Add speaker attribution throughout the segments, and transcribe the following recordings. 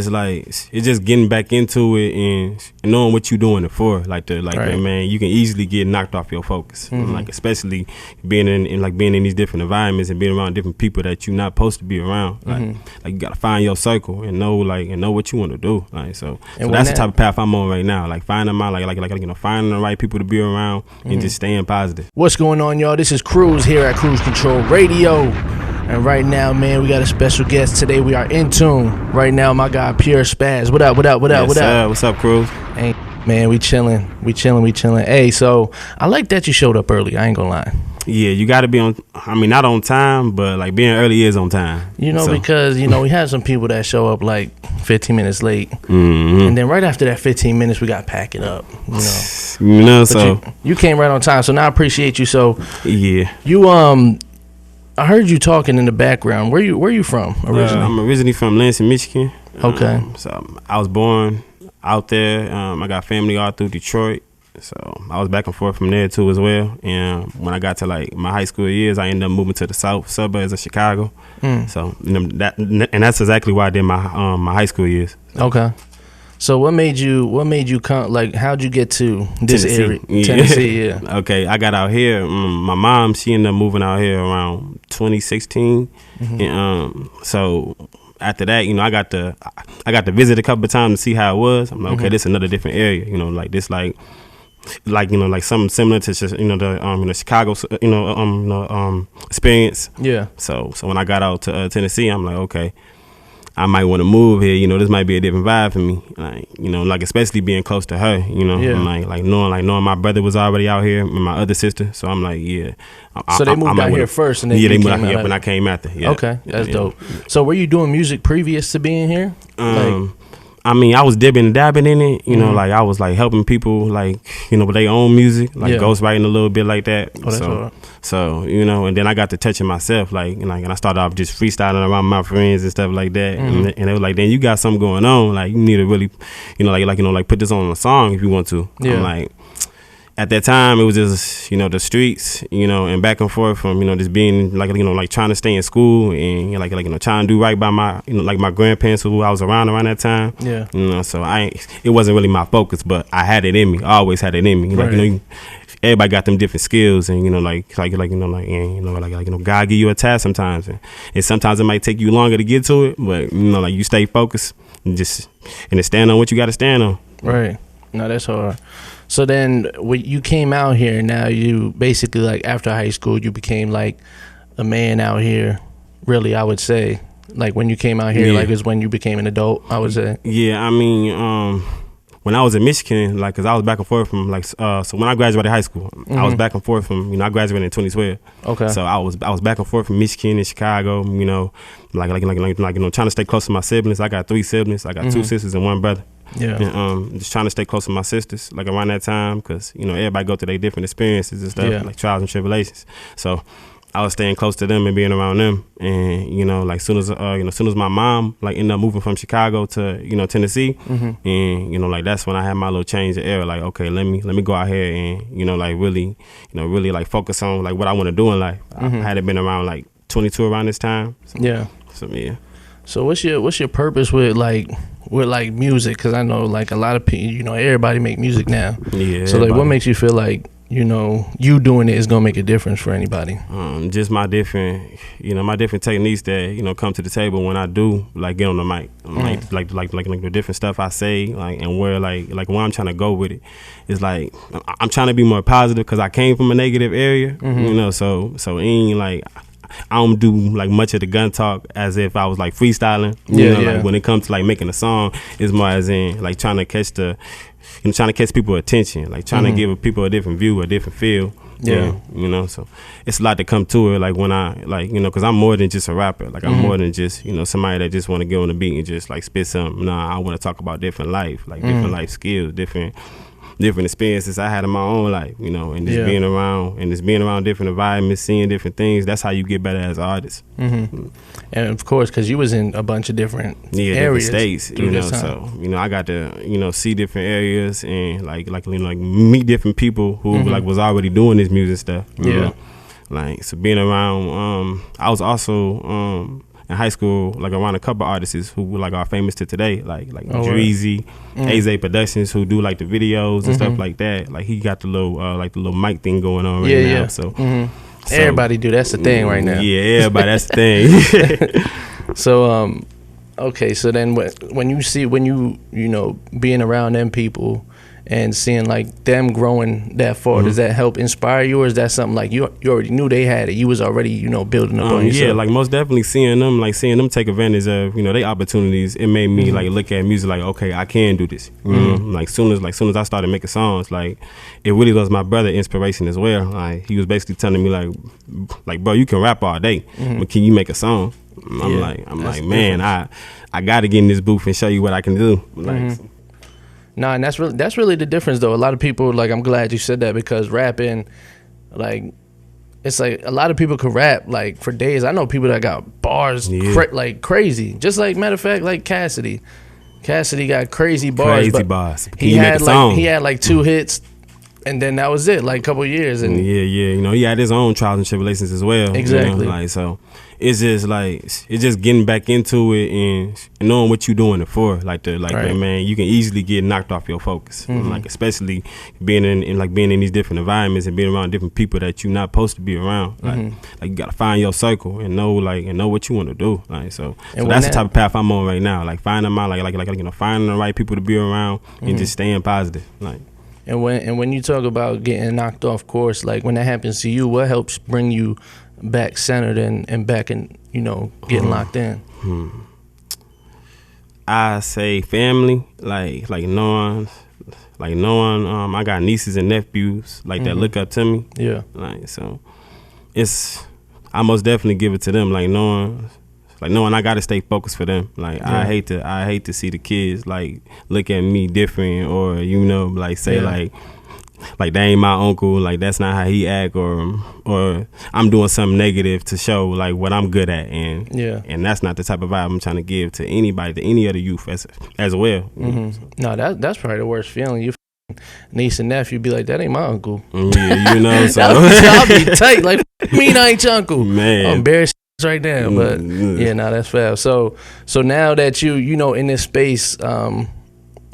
Speaker 1: It's like it's just getting back into it and knowing what you're doing it for. Like man, you can easily get knocked off your focus. Like especially being in these different environments and being around different people that you're not supposed to be around. Like you gotta find your circle and know what you want to do. Like so that's the type of path I'm on right now. Like finding finding the right people to be around and just staying positive.
Speaker 2: What's going on, y'all? This is Cruz here at Cruise Control Radio. And right now, man, we got a special guest today. We are Intuned. Right now, my guy PureSpazz. What up?
Speaker 1: What's up, Cruz?
Speaker 2: Hey, man, we chilling. Hey, so I like that you showed up early. I ain't gonna lie.
Speaker 1: Yeah, you got to be on. I mean, not on time, but like being early is on time.
Speaker 2: Because we have some people that show up like 15 minutes late, and then right after that 15 minutes, we got to pack it up.
Speaker 1: So
Speaker 2: you came right on time. So now I appreciate you. So
Speaker 1: yeah,
Speaker 2: you I heard you talking in the background. Where you from originally?
Speaker 1: I'm originally from Lansing, Michigan.
Speaker 2: Okay.
Speaker 1: So I was born out there. I got family all through Detroit. So I was back and forth from there too as well. And when I got to like my high school years, I ended up moving to the south suburbs of Chicago. So that's exactly why I did my my high school years.
Speaker 2: Okay. So what made you come? Like, how'd you get to this
Speaker 1: Tennessee.
Speaker 2: area? Tennessee, yeah.
Speaker 1: Okay, I got out here. My mom, she ended up moving out here around 2016, and so after that, I got to visit a couple of times to see how it was. I'm like, okay, this is another different area. Like this, like something similar to the Chicago, experience.
Speaker 2: Yeah.
Speaker 1: So when I got out to Tennessee, I'm like, okay, I might want to move here. This might be a different vibe for me. Like especially being close to her.
Speaker 2: Yeah.
Speaker 1: I'm knowing my brother was already out here and my other sister. So I'm like, yeah.
Speaker 2: So they moved out here first, and then
Speaker 1: they moved out here when I came after. Yeah.
Speaker 2: Okay, that's dope. So were you doing music previous to being here?
Speaker 1: I mean, I was dipping and dabbing in it, like I was like helping people, like, with their own music, like ghostwriting a little bit like that.
Speaker 2: Oh, that's right.
Speaker 1: So, and then I got to touching myself, and I started off just freestyling around my friends and stuff like that. And they were like, then you got something going on, like you need to really, put this on a song if you want to.
Speaker 2: Yeah.
Speaker 1: I'm like, at that time, it was just, the streets, and back and forth from, just being like trying to stay in school and trying to do right by my, my grandparents who I was around that time.
Speaker 2: Yeah.
Speaker 1: So it wasn't really my focus, but I had it in me. I always had it in me.
Speaker 2: Right.
Speaker 1: Everybody got them different skills, and God give you a task sometimes, and sometimes it might take you longer to get to it, but you stay focused and stand on what you got to stand on.
Speaker 2: Right. No, that's hard. So then when you came out here, now you basically, like, after high school, you became like a man out here, really, I would say. Like when you came out here, like is when you became an adult, I would say.
Speaker 1: Yeah, I mean, when I was in Michigan, like, cause I was back and forth from so when I graduated high school, I was back and forth from, I graduated in 2012.
Speaker 2: Okay.
Speaker 1: So I was back and forth from Michigan and Chicago, trying to stay close to my siblings. I got 3 siblings. I got 2 sisters and 1 brother.
Speaker 2: Yeah.
Speaker 1: And, just trying to stay close to my sisters, like around that time, cause everybody go through their different experiences and stuff, like trials and tribulations. So I was staying close to them and being around them, and soon as my mom ended up moving from Chicago to Tennessee, and that's when I had my little change of era. Like, okay, let me go out here and really focus on like what I want to do in life. I had been around like 22 around this time. So,
Speaker 2: yeah.
Speaker 1: So yeah.
Speaker 2: So what's your purpose with music? Because I know like a lot of people, everybody make music now.
Speaker 1: Yeah.
Speaker 2: So like, what makes you feel like you doing it is gonna make a difference for anybody?
Speaker 1: Just my different techniques that come to the table when I do like get on the mic. Like the different stuff I say, like, and where like where I'm trying to go with it is like I'm trying to be more positive because I came from a negative area. So it ain't like I don't do like much of the gun talk as if I was like freestyling. Like when it comes to like making a song, it's more as in like trying to catch people's attention, like trying to give people a different view, a different feel. Yeah. So it's a lot to come to it. Like when I because I'm more than just a rapper. Like I'm more than just somebody that just want to get on the beat and just like spit something. Nah, I want to talk about different life, like different life skills, different experiences I had in my own life, and just being around different environments, seeing different things. That's how you get better as an artist.
Speaker 2: And of course, because you was in a bunch of different areas,
Speaker 1: different states, so I got to see different areas and like meet different people who like was already doing this music stuff. So being around, I was also in high school, like around a couple artists who like are famous to today, like Dreezy, AZ Productions, who do like the videos and stuff like that. Like he got the little mic thing going on right now. So, so
Speaker 2: everybody do. That's the thing right now.
Speaker 1: Yeah, everybody. That's the thing.
Speaker 2: So okay. So then when you know being around them people and seeing like them growing that far, does that help inspire you, or is that something like you already knew they had it? You was already building up on yourself.
Speaker 1: Yeah, like most definitely seeing them take advantage of their opportunities. It made me like look at music like, okay, I can do this. You know? Like soon as I started making songs, like it really was my brother inspiration as well. Like he was basically telling me like bro, you can rap all day, but can you make a song? I'm like man, I got to get in this booth and show you what I can do. Like.
Speaker 2: Nah, and that's really the difference though. A lot of people, like, I'm glad you said that, because rapping, like, it's like a lot of people could rap like for days. I know people that got bars like crazy. Just like, matter of fact, like Cassidy got crazy bars. He had like 2 hits, and then that was it, like a couple years. And
Speaker 1: he had his own trials and tribulations as well.
Speaker 2: Exactly.
Speaker 1: Like, so it's just getting back into it and knowing what you're doing it for. Like man, you can easily get knocked off your focus. Like especially being in these different environments and being around different people that you're not supposed to be around. Like you gotta find your circle and know what you want to do. Like so that's the type of path I'm on right now. Like finding finding the right people to be around and just staying positive. Like.
Speaker 2: And when you talk about getting knocked off course, like when that happens to you, what helps bring you back centered and back and getting locked in?
Speaker 1: I say family, like knowing I got nieces and nephews like that look up to me. Yeah. Like so I most definitely give it to them, like knowing I gotta stay focused for them. Like I hate to see the kids like look at me different, or like say like they ain't my uncle, like that's not how he act, or I'm doing something negative to show like what I'm good at, and that's not the type of vibe I'm trying to give to anybody, to any other youth as well.
Speaker 2: No, that's probably the worst feeling. You niece and nephew be like, that ain't my uncle.
Speaker 1: Yeah, so
Speaker 2: I'll be tight. Like, mean I ain't your uncle, man. I'm embarrassed right now, but that's fair. So now that you in this space,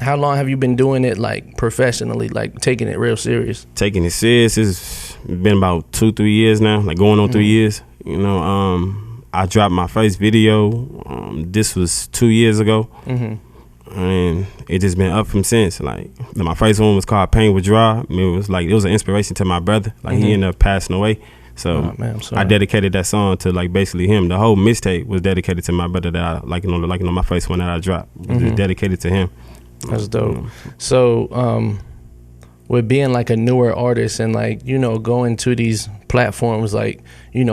Speaker 2: how long have you been doing it like professionally, like taking it real serious?
Speaker 1: Taking it serious, it's been about 2-3 years now, like going on 3 years. I dropped my first video. This was 2 years ago, and it just been up from since. Like my first one was called Pain Withdraw. I mean, it was an inspiration to my brother. Like he ended up passing away. So I dedicated that song to like basically him. The whole mixtape was dedicated to my brother that I my first one that I dropped was dedicated to him.
Speaker 2: That's dope. So with being like a newer artist and like going to these platforms like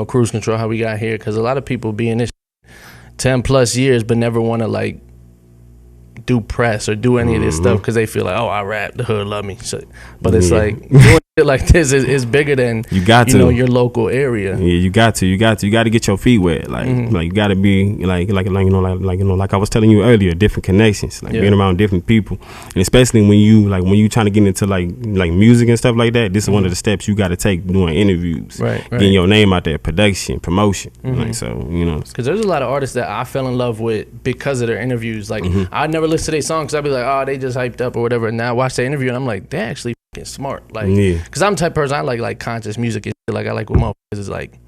Speaker 2: Cruise Control, how we got here, because a lot of people be in this 10+ years but never want to like do press or do any of this stuff because they feel like, oh, I rap, the hood love me. So, but it's like doing shit like this is bigger than your local area.
Speaker 1: Yeah, you got to get your feet wet. Like like you got to be like I was telling you earlier, different connections, like being around different people, and especially when you trying to get into like music and stuff like that. This is one of the steps you got to take doing interviews, right? Getting your name out there, production, promotion, like so
Speaker 2: because there's a lot of artists that I fell in love with because of their interviews. Like I never listen to their songs. I'd be like, oh, they just hyped up or whatever. And now I watch their interview and I'm like, they're actually fucking smart. Like, because I'm the type of person, I like conscious music. Like I like what motherfuckers is like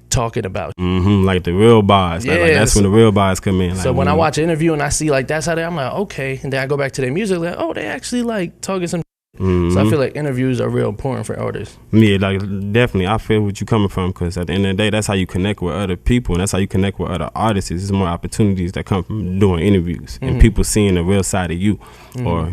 Speaker 2: talking about.
Speaker 1: Like the real bars. Yeah, like that's when the real bars come in. Like,
Speaker 2: so when I watch an interview and I see like that's how they, I'm like, okay. And then I go back to their music, like, oh, they actually like talking some. So I feel like interviews are real important for artists. Yeah,
Speaker 1: like definitely. I feel what you coming from, because at the end of the day, that's how you connect with other people, and that's how you connect with other artists. There's more opportunities that come from doing interviews and people seeing the real side of you, or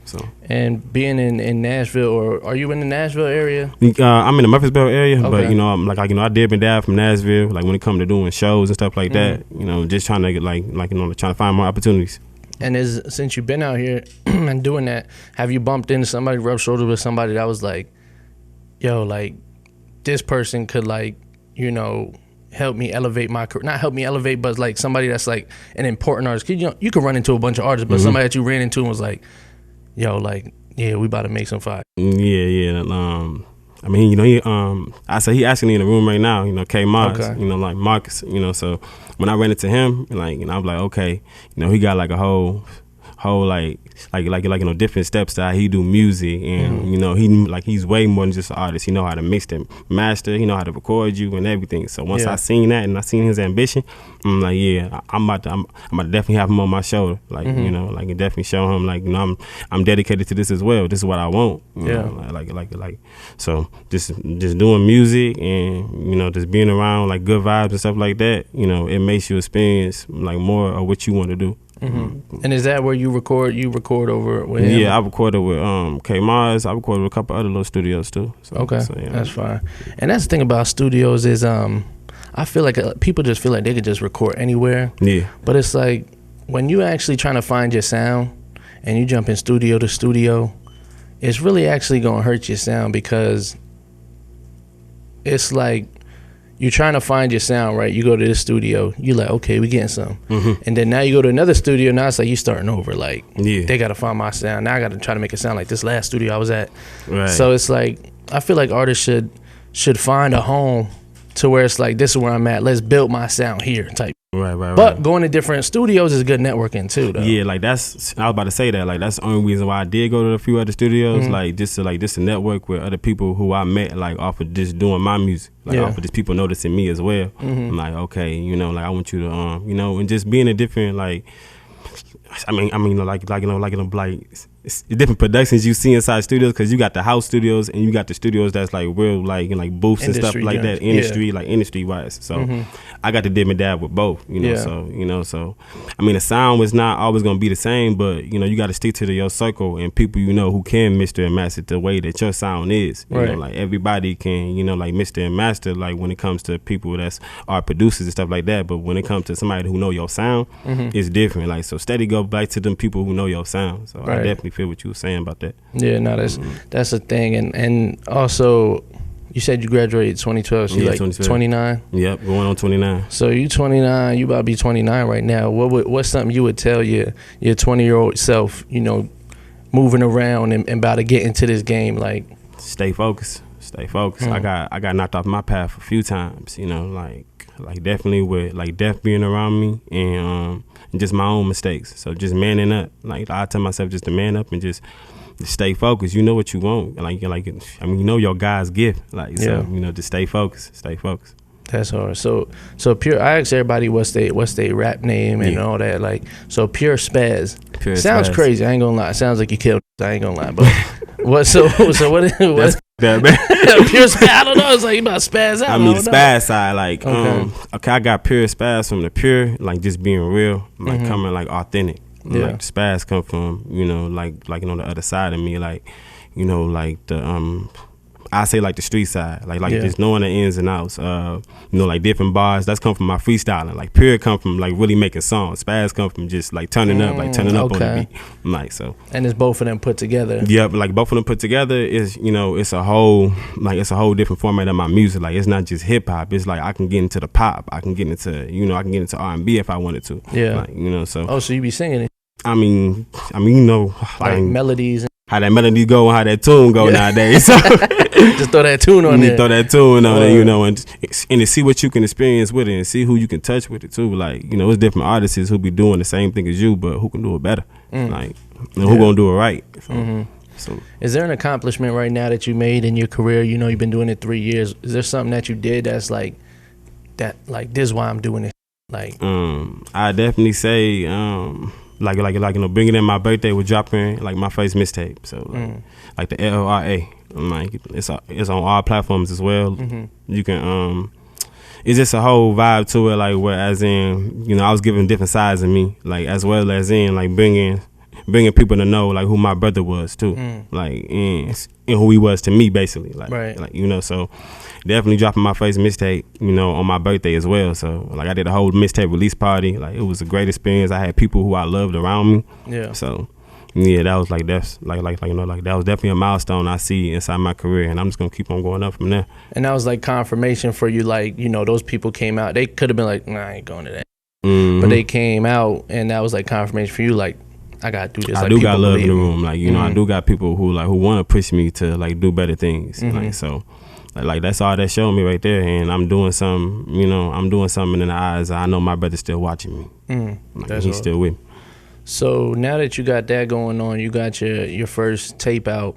Speaker 1: So.
Speaker 2: And being in Nashville, or are you in the Nashville area?
Speaker 1: I'm in the Murfreesboro area, but I did and dab from Nashville. Like when it comes to doing shows and stuff like that, just trying to get trying to find more opportunities.
Speaker 2: And since you've been out here and doing that, have you bumped into somebody, rubbed shoulders with somebody that was like, yo, like this person could help me elevate my career? Not help me elevate, but like somebody that's like an important artist. You could run into a bunch of artists, but somebody that you ran into and was like, yo, like, yeah, we about to make some fire.
Speaker 1: Yeah. I mean, you know, I say he actually in the room right now, you know, K Mars,
Speaker 2: Okay.
Speaker 1: you know, like Marcus, you know, so when I ran into him, like, you know, I was like, okay, you know, he got like a whole like you know, different steps to how he do music, and you know, he's way more than just an artist. He know how to mix and master, he know how to record you and everything. So once I seen that and I seen his ambition, I'm like, yeah, I'm about to definitely have him on my shoulder, like you know, like and definitely show him, like, you know, I'm dedicated to this as well. This is what I want, you know, like so just doing music and, you know, just being around like good vibes and stuff like that, you know, it makes you experience like more of what you want to do.
Speaker 2: And is that where you record? You record over with him?
Speaker 1: Yeah, I recorded with K Mars. I recorded with a couple other little studios too. So,
Speaker 2: okay,
Speaker 1: so, yeah.
Speaker 2: That's fine. And that's the thing about studios is I feel like people just feel like they could just record anywhere.
Speaker 1: Yeah.
Speaker 2: But it's like when you actually trying to find your sound and you jump in studio to studio, it's really actually gonna hurt your sound, because it's like you're trying to find your sound, right? You go to this studio, you like, okay, we getting some. And then now you go to another studio, now it's like you starting over. Like, they got to find my sound. Now I got to try to make it sound like this last studio I was at. Right. So it's like, I feel like artists should find a home to where it's like, this is where I'm at. Let's build my sound here type.
Speaker 1: Right.
Speaker 2: But going to different studios is good networking too, though.
Speaker 1: Yeah, like I was about to say that. Like that's the only reason why I did go to a few other studios, like just to network with other people who I met, like off of just doing my music, like off of just people noticing me as well. I'm like, okay, you know, like I want you to, you know, and just being a different, like, I mean, like it's different productions you see inside studios, because you got the house studios and you got the studios that's like real, like, and like booths and stuff like that, industry wise. So I got to dib and dab with both, you know. So you know, so I mean, the sound was not always gonna be the same, but you know, you got to stick to your circle and people you know who can mixer and master the way that your sound is. You know, like everybody can, you know, like mixer and master, like when it comes to people that's are producers and stuff like that. But when it comes to somebody who know your sound, it's different. Like, so steady go back to them people who know your sound. So I definitely feel what you were saying about that.
Speaker 2: Yeah, no, that's a thing. And also, you said you graduated 2012, so you're like 29?
Speaker 1: Yep, going on 29.
Speaker 2: So you 29, you about to be 29 right now. What's something you would tell your 20-year-old self, you know, moving around and about to get into this game? Like,
Speaker 1: stay focused. I got knocked off my path a few times, you know, like definitely with like death being around me, and just my own mistakes. So just manning up. Like, I tell myself just to man up and just stay focused. You know what you want. Like I mean, you know your God's gift. Like, so, you know, just stay focused.
Speaker 2: That's hard. So Pure. I ask everybody what's they rap name and all that. Like, so PureSpazz. Sounds crazy. I ain't gonna lie. It sounds like you killed. I ain't gonna lie. But what? So what?
Speaker 1: That, man.
Speaker 2: PureSpazz. I don't know. It's like you about to spaz out.
Speaker 1: I mean, the spaz side, like, okay, I got PureSpazz from the pure, like just being real, like coming like authentic. Like the spaz come from, you know, like you know, the other side of me, like, you know, like the I say like the street side, like just knowing the ins and outs, you know, like different bars. That's come from my freestyling. Like Pure come from like really making songs. Spaz come from just like turning up, on the beat. Like, so.
Speaker 2: And it's both of them put together.
Speaker 1: Yeah, but like both of them put together is, you know, it's a whole different format of my music. Like, it's not just hip hop. It's like I can get into the pop. I can get into, you know, R&B if I wanted to. Yeah. Like, you know, so.
Speaker 2: Oh, so you be singing it?
Speaker 1: I mean, you know,
Speaker 2: like melodies.
Speaker 1: How that melody go and how that tune go nowadays. So
Speaker 2: just throw that tune on there.
Speaker 1: Throw that tune on there, you know, and to see what you can experience with it and see who you can touch with it too. Like, you know, it's different artists who be doing the same thing as you, but who can do it better. Like, and who gonna do it right. So,
Speaker 2: is there an accomplishment right now that you made in your career? You know, you've been doing it 3 years. Is there something that you did that's like, this is why I'm doing it? Like,
Speaker 1: I definitely say, like you know, bringing in my birthday with dropping like my first mixtape. So like the LORA, like it's on all platforms as well. You can it's just a whole vibe to it, like where as in, you know, I was giving different sides of me, like as well as in like bringing people to know like who my brother was too, like and who he was to me basically, like like, you know, so definitely dropping my first mixtape, you know, on my birthday as well. So like I did a whole mixtape release party. Like, it was a great experience. I had people who I loved around me. Yeah. So yeah, that was like, that's like you know, like that was definitely a milestone I see inside my career, and I'm just gonna keep on going up from there.
Speaker 2: And that was like confirmation for you, like, you know, those people came out. They could have been like, nah, I ain't going to that. But they came out, and that was like confirmation for you, like, I gotta do this.
Speaker 1: I
Speaker 2: like,
Speaker 1: do got love in the
Speaker 2: me.
Speaker 1: room. Like, you know, I do got people who want to push me to like do better things. Like, so like that's all that showed me right there. And I'm doing something, you know, I'm doing something in the eyes. I know my brother's still watching me. Like, he's still with me.
Speaker 2: So now that you got that going on, you got your first tape out,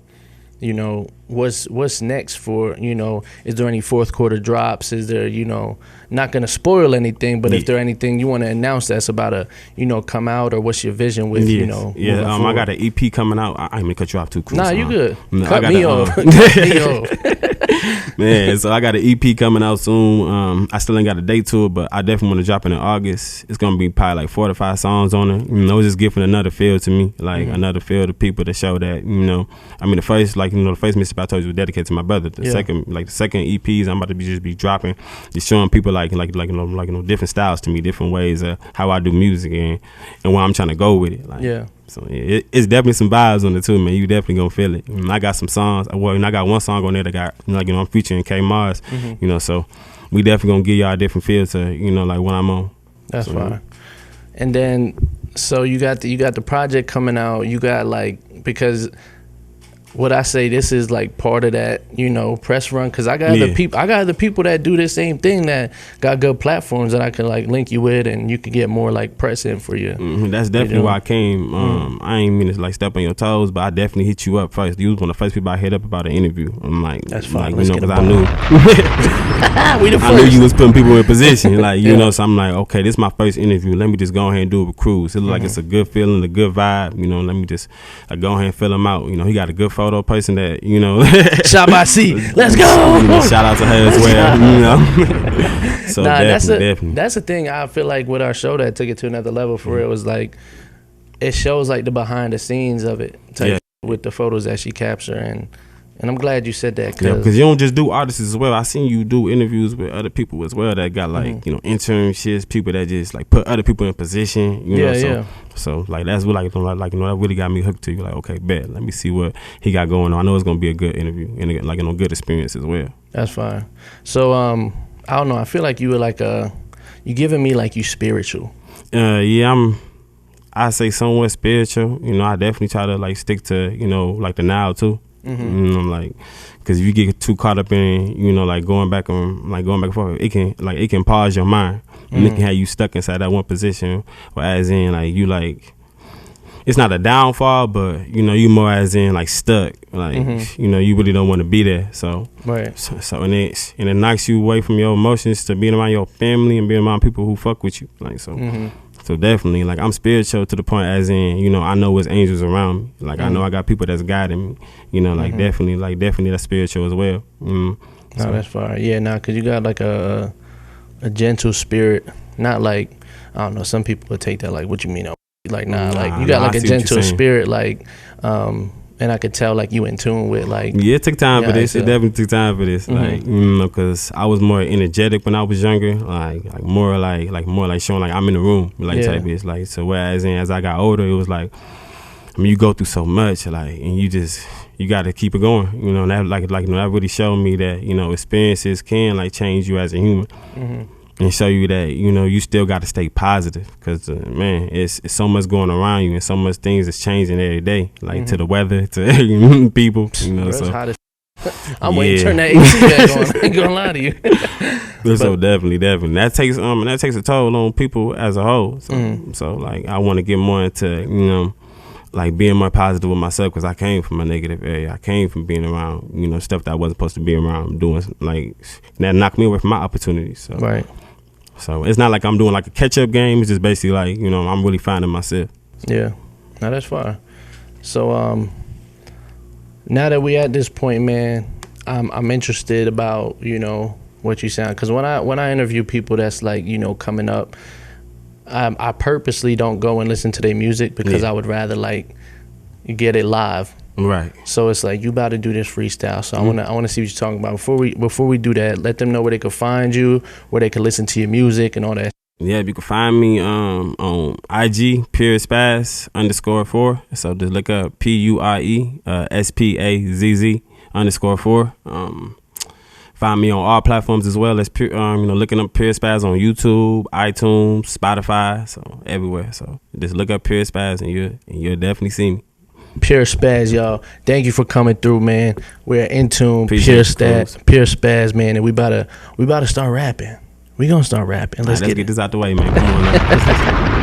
Speaker 2: you know, what's next for, you know, is there any fourth quarter drops? Is there, you know, not going to spoil anything, but if there anything you want to announce that's about to, you know, come out, or what's your vision with, you know?
Speaker 1: Yeah, I got an EP coming out. I ain't gonna cut you off too, Cruz.
Speaker 2: Nah, you good.
Speaker 1: No,
Speaker 2: Cut me off. Cut me off.
Speaker 1: Man, so I got an EP coming out soon. I still ain't got a date to it, but I definitely want to drop it in August. It's gonna be probably like 4 to 5 songs on it. You know, it's just giving another feel to me, like another feel to people to show that, you know. I mean, the first, like, you know, the first mixtape I told you was dedicated to my brother. The second EPs I'm about to just be dropping, just showing people like different styles to me, different ways of how I do music and where I'm trying to go with it. Like, so it's definitely some vibes on it too, man. You definitely gonna feel it. I got some songs. Well, and I got one song on there that got, like, you know, I'm featuring K Mars. You know, so we definitely gonna give y'all a different feel to, you know, like when I'm on.
Speaker 2: That's fine. And then, so you got the project coming out. You got, like, because what I say, this is like part of that, you know, press run, because I got other people that do the same thing that got good platforms that I can like link you with, and you can get more like press in for you.
Speaker 1: That's definitely why I came. I ain't mean to like step on your toes, but I definitely hit you up first. You was one of the first people I hit up about an interview. I'm like,
Speaker 2: that's fine.
Speaker 1: Like, you know, because I knew
Speaker 2: I knew
Speaker 1: you was putting people in position, like, you know. So I'm like, okay, this is my first interview. Let me just go ahead and do it with Cruz. It look like it's a good feeling, a good vibe. You know, let me just go ahead and fill him out. You know, he got a good photo person that, you know.
Speaker 2: Shot by C. Let's go.
Speaker 1: You know, shout out to her as well. You know. So definitely.
Speaker 2: That's the thing. I feel like with our show that took it to another level for real was like, it shows like the behind the scenes of it with the photos that she captured, and I'm glad you said that.
Speaker 1: Because you don't just do artists as well. I seen you do interviews with other people as well that got like, you know, internships, people that just like put other people in position. You know, so like that's what like you know, that really got me hooked to you. Like, okay, bet, let me see what he got going on. I know it's gonna be a good interview and like, you know, good experience as well.
Speaker 2: That's fine. So I don't know. I feel like you were like you giving me like you spiritual.
Speaker 1: I say somewhat spiritual. You know, I definitely try to like stick to, you know, like the now too. You know, like, because if you get too caught up in, you know, like going back and forth, it can pause your mind and it can have you stuck inside that one position, or as in like you like, it's not a downfall, but you know, you more as in like stuck, like you know, you really don't want to be there. So so and it knocks you away from your emotions to being around your family and being around people who fuck with you, like so. So definitely, like, I'm spiritual to the point as in, you know, I know there's angels around me. Like, I know I got people that's guiding me. You know, like, definitely that's spiritual as well.
Speaker 2: No, that's fine. Yeah, because you got, like, a gentle spirit. Not like, I don't know, some people would take that like, what you mean? Like, like, you got, like, a gentle spirit, like, and I could tell, like, you in tune with, like...
Speaker 1: Yeah, it took time for this. It definitely took time for this. Like, you know, because I was more energetic when I was younger. Like more like showing, like, I'm in the room. Like, type bitch. Like, so whereas as I got older, it was like, I mean, you go through so much, like, and you got to keep it going. You know, and that, you know, that really showed me that, you know, experiences can, like, change you as a human. And show you that, you know, you still got to stay positive, because man, it's so much going around you and so much things is changing every day, like to the weather, to people, you know. So
Speaker 2: I'm waiting to turn that AC back on. I ain't gonna lie to you.
Speaker 1: So definitely that takes a toll on people as a whole. So like, I want to get more into, you know, like being more positive with myself, because I came from a negative area. I came from being around, you know, stuff that I wasn't supposed to be around, doing, like, that knocked me away from my opportunities. So So it's not like I'm doing like a catch-up game. It's just basically like, you know, I'm really finding myself.
Speaker 2: Yeah, no, that's fine. So now that we at this point, man, I'm interested about, you know, what you sound. Because when I interview people that's like, you know, coming up, I purposely don't go and listen to their music, because I would rather like get it live.
Speaker 1: Right.
Speaker 2: So it's like, you about to do this freestyle. So I wanna see what you're talking about. Before we do that, let them know where they can find you, where they can listen to your music and all that.
Speaker 1: Yeah, you can find me on IG, PureSpazz _4. So just look up PureSpazz _4. Find me on all platforms as well as looking up PureSpazz on YouTube, iTunes, Spotify, so everywhere. So just look up PureSpazz and you'll definitely see me.
Speaker 2: PureSpazz, y'all. Thank you for coming through, man. We're Intuned, PureSpazz, man, and we about to start rapping. We gonna start rapping. Let's
Speaker 1: get this out the way, man. Come on now.